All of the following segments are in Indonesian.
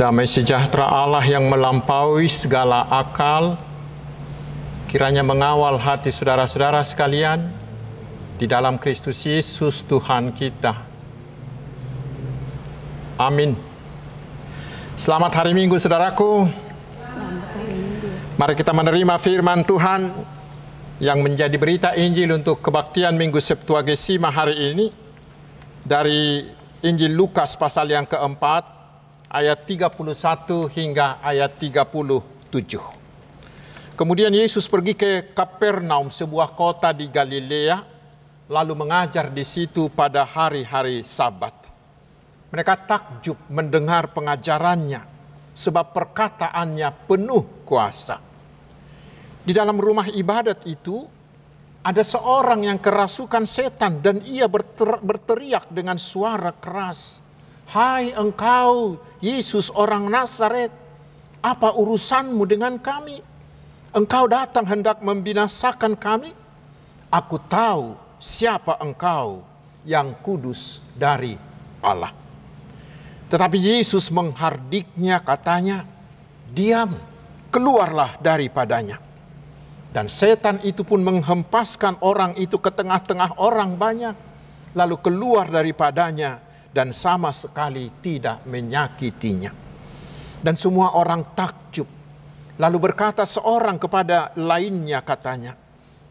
Damai sejahtera Allah yang melampaui segala akal, kiranya mengawal hati saudara-saudara sekalian di dalam Kristus Yesus Tuhan kita. Amin. Selamat hari Minggu, saudaraku. Selamat hari Minggu. Mari kita menerima firman Tuhan yang menjadi berita Injil untuk kebaktian Minggu Septuagesima hari ini dari Injil Lukas pasal yang keempat, ayat 31 hingga ayat 37. Kemudian Yesus pergi ke Kapernaum, sebuah kota di Galilea, lalu mengajar di situ pada hari-hari Sabat. Mereka takjub mendengar pengajarannya, sebab perkataannya penuh kuasa. Di dalam rumah ibadat itu, ada seorang yang kerasukan setan dan ia berteriak dengan suara keras, "Hai engkau, Yesus orang Nazaret, apa urusanmu dengan kami? Engkau datang hendak membinasakan kami? Aku tahu siapa engkau, yang kudus dari Allah." Tetapi Yesus menghardiknya, katanya, "Diam, keluarlah daripadanya." Dan setan itu pun menghempaskan orang itu ke tengah-tengah orang banyak, lalu keluar daripadanya dan sama sekali tidak menyakitinya. Dan semua orang takjub. Lalu berkata seorang kepada lainnya, katanya,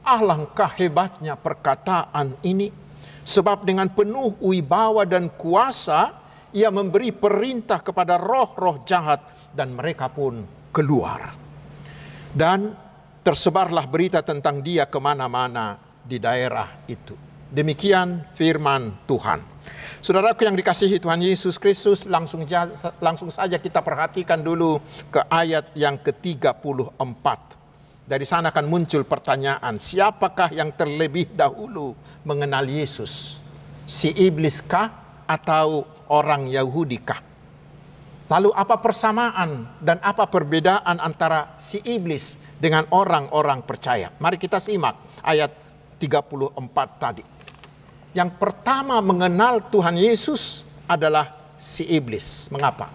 "Alangkah hebatnya perkataan ini, sebab dengan penuh wibawa dan kuasa ia memberi perintah kepada roh-roh jahat dan mereka pun keluar." Dan tersebarlah berita tentang dia kemana-mana di daerah itu. Demikian firman Tuhan. Saudaraku yang dikasihi Tuhan Yesus Kristus, langsung saja kita perhatikan dulu ke ayat yang ke-34. Dari sana akan muncul pertanyaan, siapakah yang terlebih dahulu mengenal Yesus? Si iblis kah atau orang Yahudi kah? Lalu apa persamaan dan apa perbedaan antara si iblis dengan orang-orang percaya? Mari kita simak ayat 34 tadi. Yang pertama mengenal Tuhan Yesus adalah si iblis. Mengapa?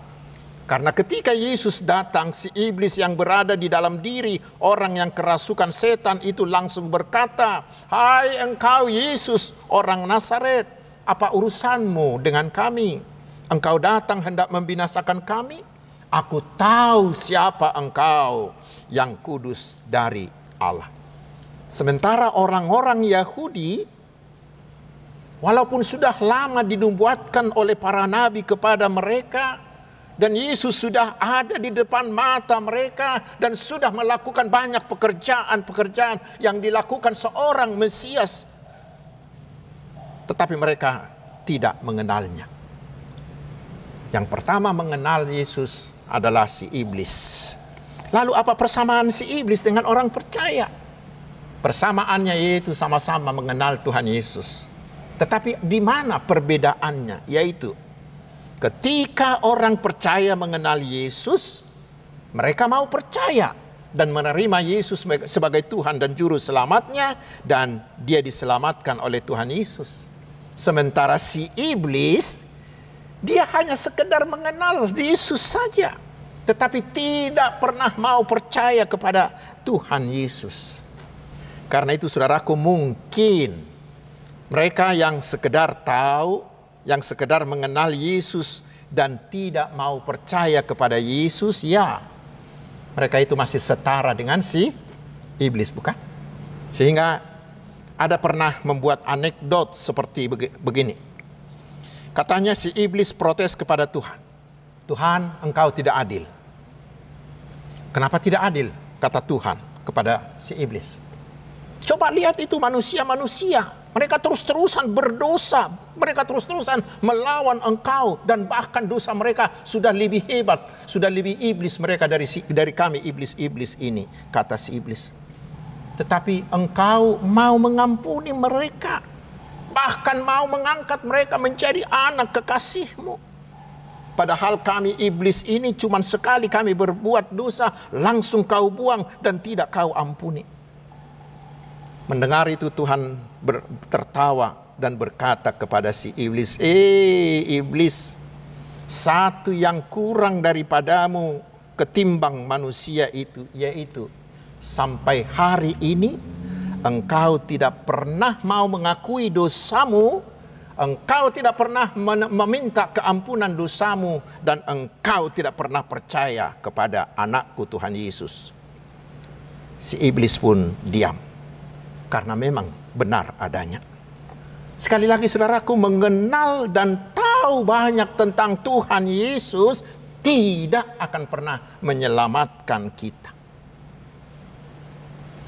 Karena ketika Yesus datang, si iblis yang berada di dalam diri orang yang kerasukan setan itu langsung berkata, "Hai engkau Yesus orang Nazaret, apa urusanmu dengan kami? Engkau datang hendak membinasakan kami? Aku tahu siapa engkau, yang kudus dari Allah." Sementara orang-orang Yahudi, walaupun sudah lama dinubuatkan oleh para nabi kepada mereka, dan Yesus sudah ada di depan mata mereka, dan sudah melakukan banyak pekerjaan-pekerjaan yang dilakukan seorang Mesias, tetapi mereka tidak mengenalnya. Yang pertama mengenal Yesus adalah si iblis. Lalu apa persamaan si iblis dengan orang percaya? Persamaannya yaitu sama-sama mengenal Tuhan Yesus. Tetapi di mana perbedaannya? Yaitu ketika orang percaya mengenal Yesus, mereka mau percaya dan menerima Yesus sebagai Tuhan dan Juru Selamatnya, dan dia diselamatkan oleh Tuhan Yesus. Sementara si iblis, dia hanya sekedar mengenal Yesus saja, tetapi tidak pernah mau percaya kepada Tuhan Yesus. Karena itu saudaraku, mungkin mereka yang sekedar tahu, yang sekedar mengenal Yesus dan tidak mau percaya kepada Yesus, ya mereka itu masih setara dengan si iblis, bukan? Sehingga ada pernah membuat anekdot seperti begini. Katanya si iblis protes kepada Tuhan. "Tuhan, engkau tidak adil." "Kenapa tidak adil?" kata Tuhan kepada si iblis. "Coba lihat itu manusia-manusia. Mereka terus-terusan berdosa. Mereka terus-terusan melawan engkau. Dan bahkan dosa mereka sudah lebih hebat. Sudah lebih iblis mereka dari kami iblis-iblis ini," kata si iblis. "Tetapi engkau mau mengampuni mereka. Bahkan mau mengangkat mereka menjadi anak kekasihmu. Padahal kami iblis ini cuma sekali kami berbuat dosa, langsung kau buang dan tidak kau ampuni." Mendengar itu Tuhan tertawa dan berkata kepada si iblis, "Iblis, Satu yang kurang daripadamu ketimbang manusia itu, yaitu sampai hari ini engkau tidak pernah mau mengakui dosamu, engkau tidak pernah meminta keampunan dosamu, dan engkau tidak pernah percaya kepada anakku Tuhan Yesus. Si iblis pun diam, karena memang benar adanya. Sekali lagi saudaraku, mengenal dan tahu banyak tentang Tuhan Yesus tidak akan pernah menyelamatkan kita.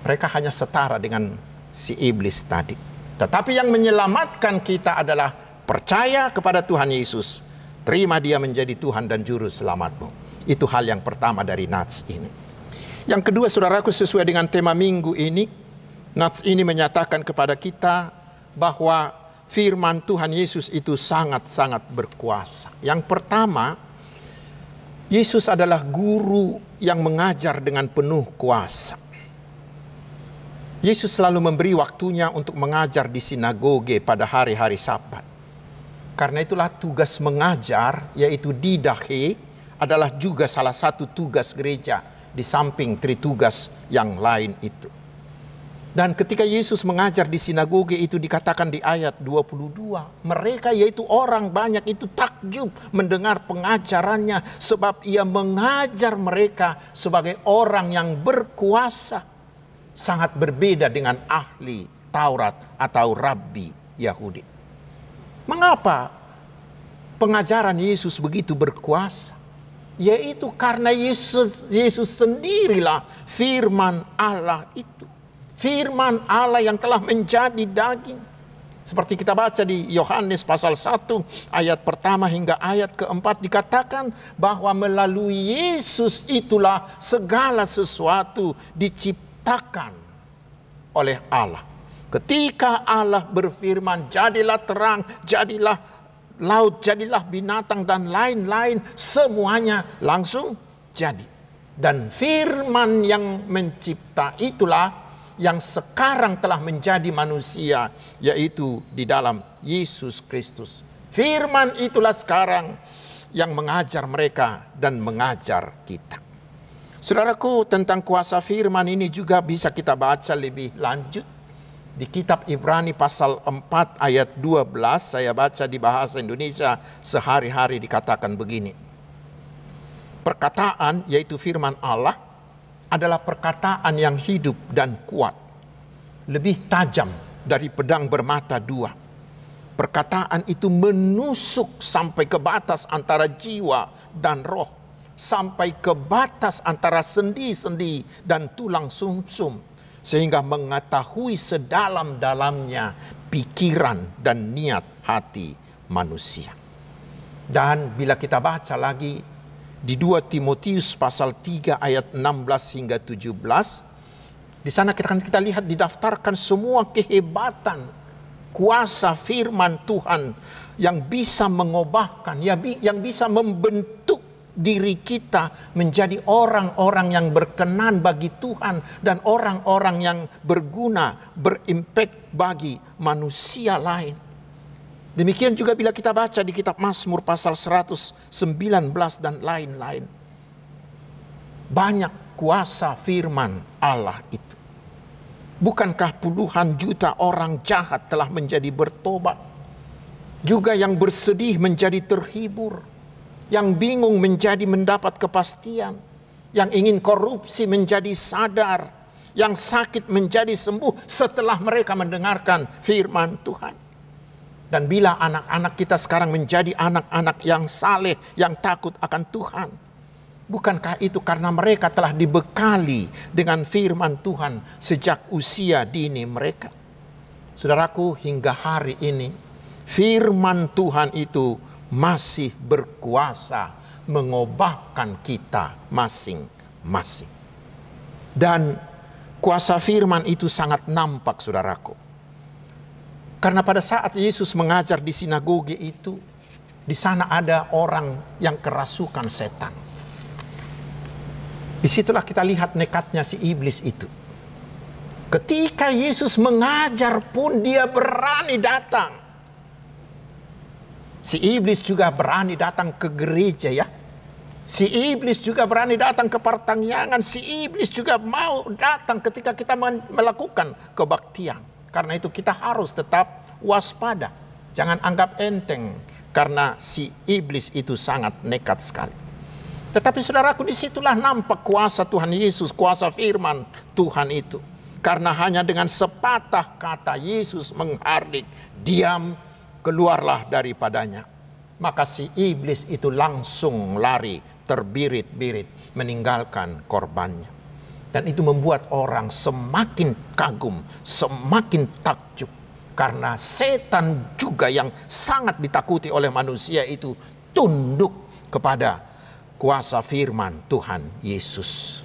Mereka hanya setara dengan si iblis tadi. Tetapi yang menyelamatkan kita adalah percaya kepada Tuhan Yesus. Terima dia menjadi Tuhan dan Juru Selamatmu. Itu hal yang pertama dari nats ini. Yang kedua saudaraku, sesuai dengan tema minggu ini, nats ini menyatakan kepada kita bahwa firman Tuhan Yesus itu sangat-sangat berkuasa. Yang pertama, Yesus adalah guru yang mengajar dengan penuh kuasa. Yesus selalu memberi waktunya untuk mengajar di sinagoge pada hari-hari Sabat. Karena itulah tugas mengajar, yaitu didache, adalah juga salah satu tugas gereja di samping tritugas yang lain itu. Dan ketika Yesus mengajar di sinagoge itu dikatakan di ayat 22, mereka yaitu orang banyak itu takjub mendengar pengajarannya, sebab ia mengajar mereka sebagai orang yang berkuasa, sangat berbeda dengan ahli Taurat atau rabbi Yahudi. Mengapa pengajaran Yesus begitu berkuasa? Yaitu karena Yesus sendirilah firman Allah itu. Firman Allah yang telah menjadi daging. Seperti kita baca di Yohanes pasal 1 ayat pertama hingga ayat keempat, dikatakan bahwa melalui Yesus itulah segala sesuatu diciptakan oleh Allah. Ketika Allah berfirman, jadilah terang, jadilah laut, jadilah binatang dan lain-lain, semuanya langsung jadi. Dan firman yang mencipta itulah yang sekarang telah menjadi manusia, yaitu di dalam Yesus Kristus. Firman itulah sekarang yang mengajar mereka dan mengajar kita. Saudaraku, tentang kuasa firman ini juga bisa kita baca lebih lanjut di kitab Ibrani pasal 4 ayat 12. Saya baca di bahasa Indonesia sehari-hari, dikatakan begini. Perkataan, yaitu firman Allah, adalah perkataan yang hidup dan kuat, lebih tajam dari pedang bermata dua. Perkataan itu menusuk sampai ke batas antara jiwa dan roh, sampai ke batas antara sendi-sendi dan tulang sumsum, sehingga mengetahui sedalam-dalamnya pikiran dan niat hati manusia. Dan bila kita baca lagi di 2 Timotius pasal 3 ayat 16 hingga 17, di sana kita lihat didaftarkan semua kehebatan kuasa firman Tuhan yang bisa mengubahkan, yang bisa membentuk diri kita menjadi orang-orang yang berkenan bagi Tuhan dan orang-orang yang berguna, berimpact bagi manusia lain. Demikian juga bila kita baca di kitab Mazmur pasal 119 dan lain-lain. Banyak kuasa firman Allah itu. Bukankah puluhan juta orang jahat telah menjadi bertobat? Juga yang bersedih menjadi terhibur. Yang bingung menjadi mendapat kepastian. Yang ingin korupsi menjadi sadar. Yang sakit menjadi sembuh setelah mereka mendengarkan firman Tuhan. Dan bila anak-anak kita sekarang menjadi anak-anak yang saleh, yang takut akan Tuhan, bukankah itu karena mereka telah dibekali dengan firman Tuhan sejak usia dini mereka? Saudaraku, hingga hari ini firman Tuhan itu masih berkuasa mengubahkan kita masing-masing. Dan kuasa firman itu sangat nampak, saudaraku. Karena pada saat Yesus mengajar di sinagoge itu, di sana ada orang yang kerasukan setan. Disitulah kita lihat nekatnya si iblis itu. Ketika Yesus mengajar pun dia berani datang. Si iblis juga berani datang ke gereja ya. Si iblis juga berani datang ke pertanian. Si iblis juga mau datang ketika kita melakukan kebaktian. Karena itu kita harus tetap waspada. Jangan anggap enteng. Karena si iblis itu sangat nekat sekali. Tetapi saudaraku, disitulah nampak kuasa Tuhan Yesus, kuasa firman Tuhan itu. Karena hanya dengan sepatah kata Yesus menghardik, diam, keluarlah daripadanya. Maka si iblis itu langsung lari, terbirit-birit, meninggalkan korbannya. Dan itu membuat orang semakin kagum, semakin takjub. Karena setan juga yang sangat ditakuti oleh manusia itu tunduk kepada kuasa firman Tuhan Yesus.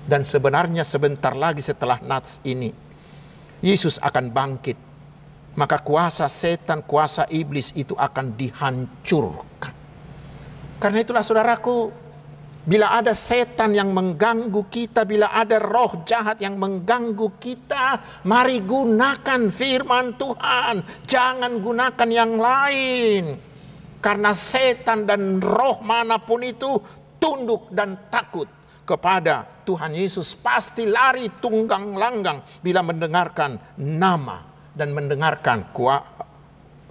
Dan sebenarnya sebentar lagi setelah Nats ini, Yesus akan bangkit. Maka kuasa setan, kuasa iblis itu akan dihancurkan. Karena itulah saudaraku, bila ada setan yang mengganggu kita, bila ada roh jahat yang mengganggu kita, mari gunakan firman Tuhan. Jangan gunakan yang lain. Karena setan dan roh manapun itu tunduk dan takut kepada Tuhan Yesus. Pasti lari tunggang langgang bila mendengarkan nama dan mendengarkan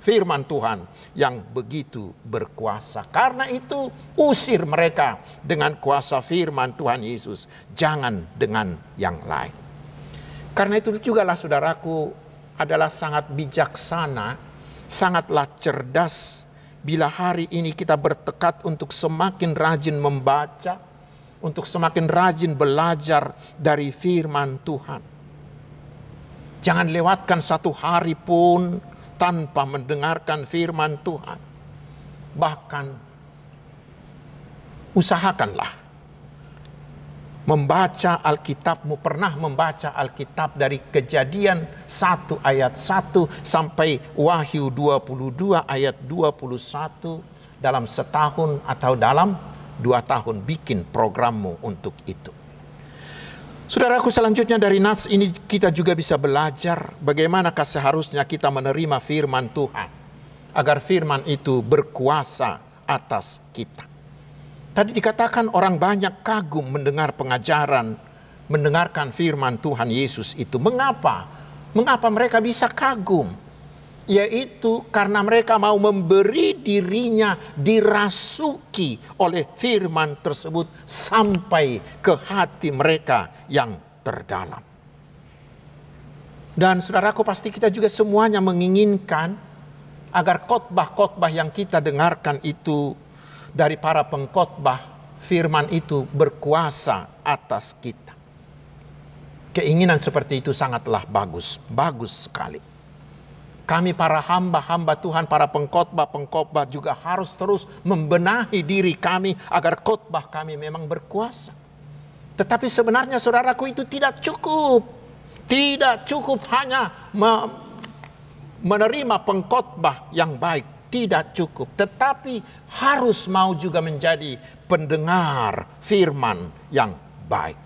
firman Tuhan yang begitu berkuasa. Karena itu usir mereka dengan kuasa firman Tuhan Yesus. Jangan dengan yang lain. Karena itu jugalah saudaraku adalah sangat bijaksana, sangatlah cerdas bila hari ini kita bertekad untuk semakin rajin membaca, untuk semakin rajin belajar dari firman Tuhan. Jangan lewatkan satu hari pun tanpa mendengarkan firman Tuhan. Bahkan usahakanlah membaca Alkitabmu. Pernah membaca Alkitab dari Kejadian 1 ayat 1 sampai Wahyu 22 ayat 21 dalam setahun atau dalam 2 tahun. Bikin programmu untuk itu. Saudaraku, selanjutnya dari Nats ini kita juga bisa belajar bagaimanakah seharusnya kita menerima firman Tuhan. Agar firman itu berkuasa atas kita. Tadi dikatakan orang banyak kagum mendengar pengajaran, mendengarkan firman Tuhan Yesus itu. Mengapa? Mengapa mereka bisa kagum? Yaitu karena mereka mau memberi dirinya dirasuki oleh firman tersebut sampai ke hati mereka yang terdalam. Dan saudaraku, pasti kita juga semuanya menginginkan agar khotbah-khotbah yang kita dengarkan itu dari para pengkhotbah firman itu berkuasa atas kita. Keinginan seperti itu sangatlah bagus, bagus sekali. Kami para hamba-hamba Tuhan, para pengkhotbah juga harus terus membenahi diri kami agar khotbah kami memang berkuasa. Tetapi sebenarnya saudaraku itu tidak cukup. Tidak cukup hanya menerima pengkhotbah yang baik. Tidak cukup, tetapi harus mau juga menjadi pendengar firman yang baik.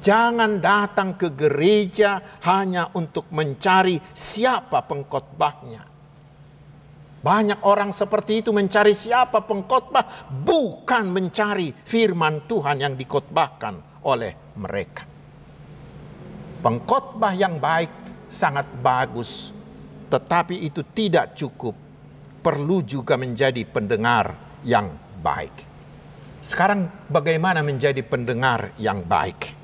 Jangan datang ke gereja hanya untuk mencari siapa pengkhotbahnya. Banyak orang seperti itu mencari siapa pengkhotbah, bukan mencari firman Tuhan yang dikhotbahkan oleh mereka. Pengkhotbah yang baik sangat bagus, tetapi itu tidak cukup. Perlu juga menjadi pendengar yang baik. Sekarang bagaimana menjadi pendengar yang baik?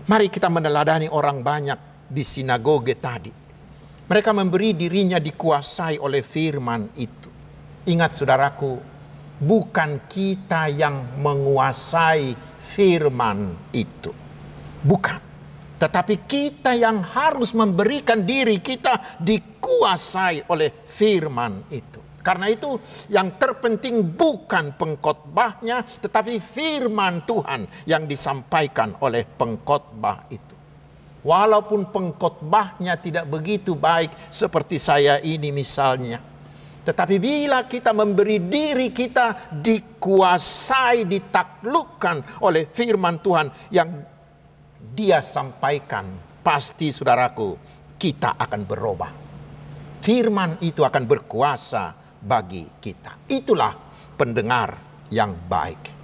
Mari kita meneladani orang banyak di sinagoge tadi. Mereka memberi dirinya dikuasai oleh firman itu. Ingat saudaraku, bukan kita yang menguasai firman itu. Bukan. Tetapi kita yang harus memberikan diri kita dikuasai oleh firman itu. Karena itu yang terpenting bukan pengkhotbahnya, tetapi firman Tuhan yang disampaikan oleh pengkhotbah itu. Walaupun pengkhotbahnya tidak begitu baik seperti saya ini misalnya. Tetapi bila kita memberi diri kita dikuasai, ditaklukkan oleh firman Tuhan yang Dia sampaikan, pasti saudaraku kita akan berubah. Firman itu akan berkuasa bagi kita. Itulah pendengar yang baik.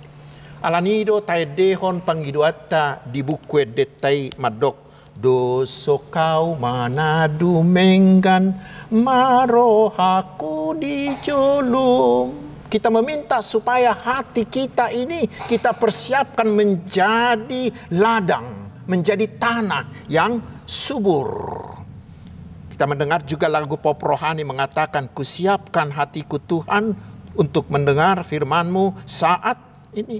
Alanido tay dehon pangiduata di buku detai madok doso kau manadu menggan marohaku di jolum. Kita meminta supaya hati kita ini kita persiapkan menjadi ladang, menjadi tanah yang subur. Kita mendengar juga lagu pop rohani mengatakan, kusiapkan hatiku Tuhan untuk mendengar firman-Mu saat ini.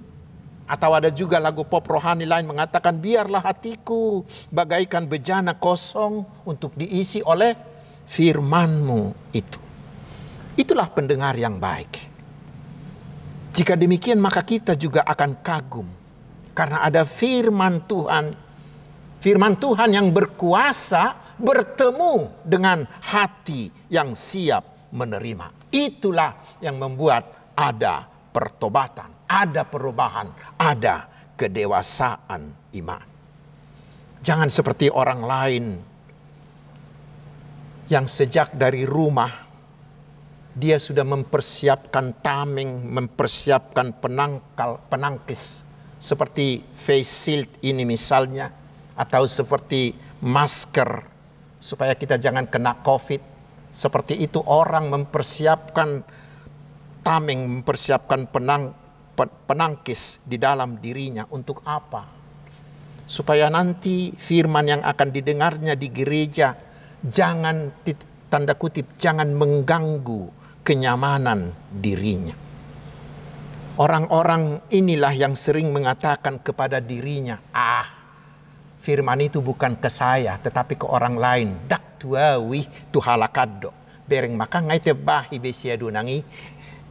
Atau ada juga lagu pop rohani lain mengatakan, biarlah hatiku bagaikan bejana kosong untuk diisi oleh firman-Mu itu. Itulah pendengar yang baik. Jika demikian maka kita juga akan kagum. Karena ada firman Tuhan. Firman Tuhan yang berkuasa bertemu dengan hati yang siap menerima. Itulah yang membuat ada pertobatan, ada perubahan, ada kedewasaan iman. Jangan seperti orang lain yang sejak dari rumah dia sudah mempersiapkan tameng, mempersiapkan penangkis seperti face shield ini misalnya, atau seperti masker supaya kita jangan kena COVID. Seperti itu orang mempersiapkan tameng, mempersiapkan penangkis di dalam dirinya. Untuk apa? Supaya nanti firman yang akan didengarnya di gereja jangan, tanda kutip, jangan mengganggu kenyamanan dirinya. Orang-orang inilah yang sering mengatakan kepada dirinya, firman itu bukan ke saya tetapi ke orang lain. Dak tuawi tuhalakado bereng maka ngai tebahi besiadu nangi,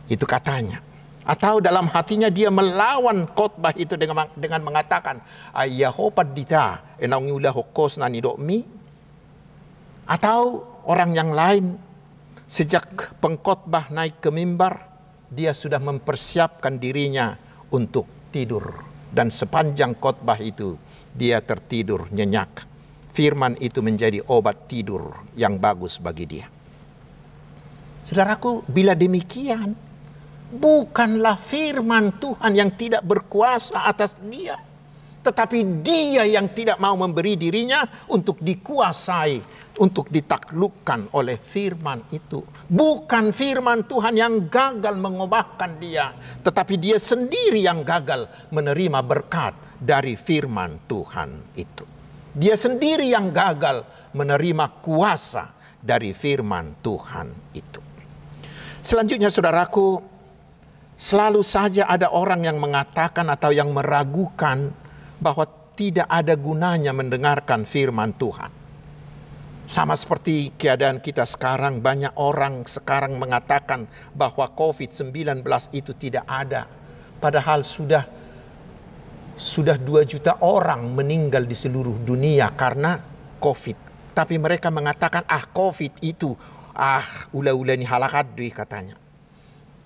itu katanya. Atau dalam hatinya dia melawan khotbah itu dengan mengatakan, ayahopad dita enang ulah hokos nani dokmi. Atau orang yang lain sejak pengkhotbah naik ke mimbar, dia sudah mempersiapkan dirinya untuk tidur. Dan sepanjang khotbah itu dia tertidur nyenyak. Firman itu menjadi obat tidur yang bagus bagi dia. Saudaraku, bila demikian, bukanlah firman Tuhan yang tidak berkuasa atas dia, tetapi dia yang tidak mau memberi dirinya untuk dikuasai, untuk ditaklukkan oleh firman itu. Bukan firman Tuhan yang gagal mengubahkan dia, tetapi dia sendiri yang gagal menerima berkat dari firman Tuhan itu. Dia sendiri yang gagal menerima kuasa dari firman Tuhan itu. Selanjutnya saudaraku, selalu saja ada orang yang mengatakan atau yang meragukan bahwa tidak ada gunanya mendengarkan firman Tuhan. Sama seperti keadaan kita sekarang, banyak orang sekarang mengatakan bahwa COVID-19 itu tidak ada. Padahal sudah 2 juta orang meninggal di seluruh dunia karena COVID. Tapi mereka mengatakan, COVID itu, ula-ula ni halakadri katanya.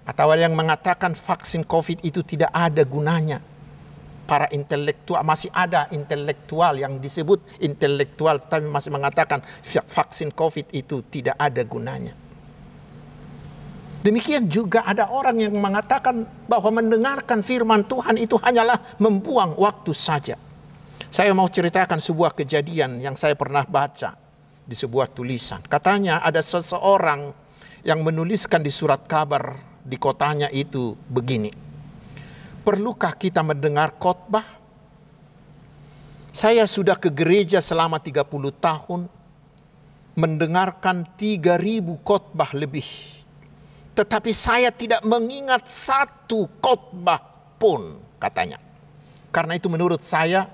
Atau ada yang mengatakan vaksin COVID itu tidak ada gunanya. Para intelektual, masih ada intelektual yang disebut intelektual tapi masih mengatakan vaksin COVID itu tidak ada gunanya. Demikian juga ada orang yang mengatakan bahwa mendengarkan firman Tuhan itu hanyalah membuang waktu saja. Saya mau ceritakan sebuah kejadian yang saya pernah baca di sebuah tulisan. Katanya ada seseorang yang menuliskan di surat kabar di kotanya itu begini. Perlukah kita mendengar khotbah? Saya sudah ke gereja selama 30 tahun, mendengarkan 3.000 khotbah lebih. Tetapi saya tidak mengingat satu khotbah pun, katanya. Karena itu menurut saya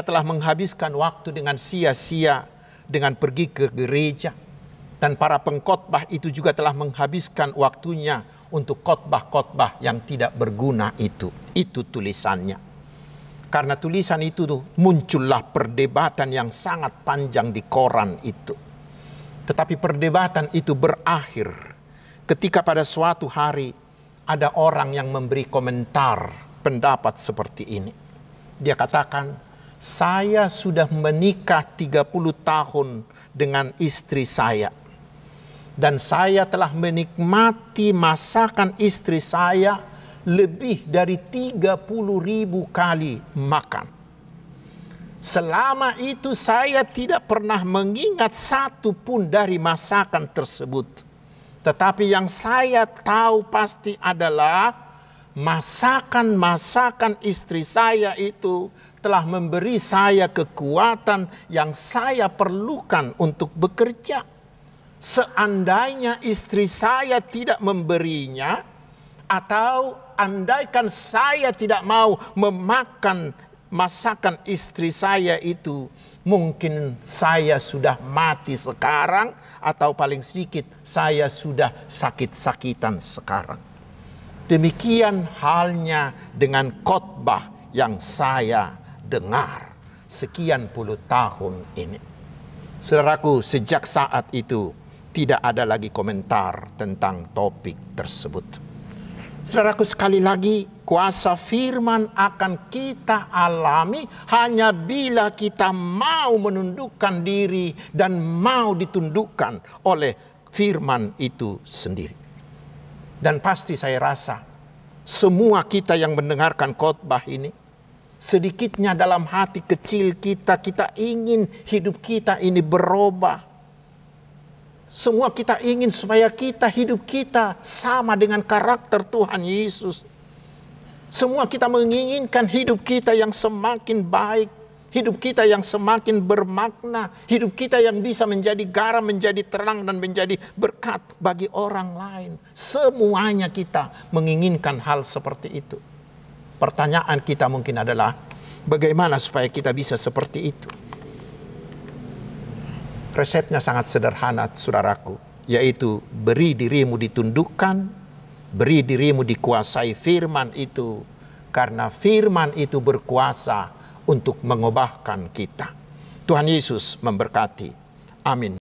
telah menghabiskan waktu dengan sia-sia dengan pergi ke gereja. Dan para pengkhotbah itu juga telah menghabiskan waktunya untuk khotbah-khotbah yang tidak berguna itu. Itu tulisannya. Karena tulisan itu muncullah perdebatan yang sangat panjang di koran itu. Tetapi perdebatan itu berakhir ketika pada suatu hari ada orang yang memberi komentar pendapat seperti ini. Dia katakan, saya sudah menikah 30 tahun dengan istri saya. Dan saya telah menikmati masakan istri saya lebih dari 30.000 kali makan. Selama itu saya tidak pernah mengingat satu pun dari masakan tersebut. Tetapi yang saya tahu pasti adalah masakan-masakan istri saya itu telah memberi saya kekuatan yang saya perlukan untuk bekerja. Seandainya istri saya tidak memberinya, atau andaikan saya tidak mau memakan masakan istri saya itu, mungkin saya sudah mati sekarang, atau paling sedikit saya sudah sakit-sakitan sekarang. Demikian halnya dengan khotbah yang saya dengar sekian puluh tahun ini. Saudaraku, sejak saat itu tidak ada lagi komentar tentang topik tersebut. Saudaraku, sekali lagi, kuasa firman akan kita alami hanya bila kita mau menundukkan diri dan mau ditundukkan oleh firman itu sendiri. Dan pasti saya rasa semua kita yang mendengarkan khotbah ini, sedikitnya dalam hati kecil kita ingin hidup kita ini berubah. Semua kita ingin supaya hidup kita sama dengan karakter Tuhan Yesus. Semua kita menginginkan hidup kita yang semakin baik, hidup kita yang semakin bermakna, hidup kita yang bisa menjadi garam, menjadi terang, dan menjadi berkat bagi orang lain. Semuanya kita menginginkan hal seperti itu. Pertanyaan kita mungkin adalah, bagaimana supaya kita bisa seperti itu? Resepnya sangat sederhana, saudaraku, yaitu beri dirimu ditundukkan, beri dirimu dikuasai firman itu, karena firman itu berkuasa untuk mengubahkan kita. Tuhan Yesus memberkati. Amin.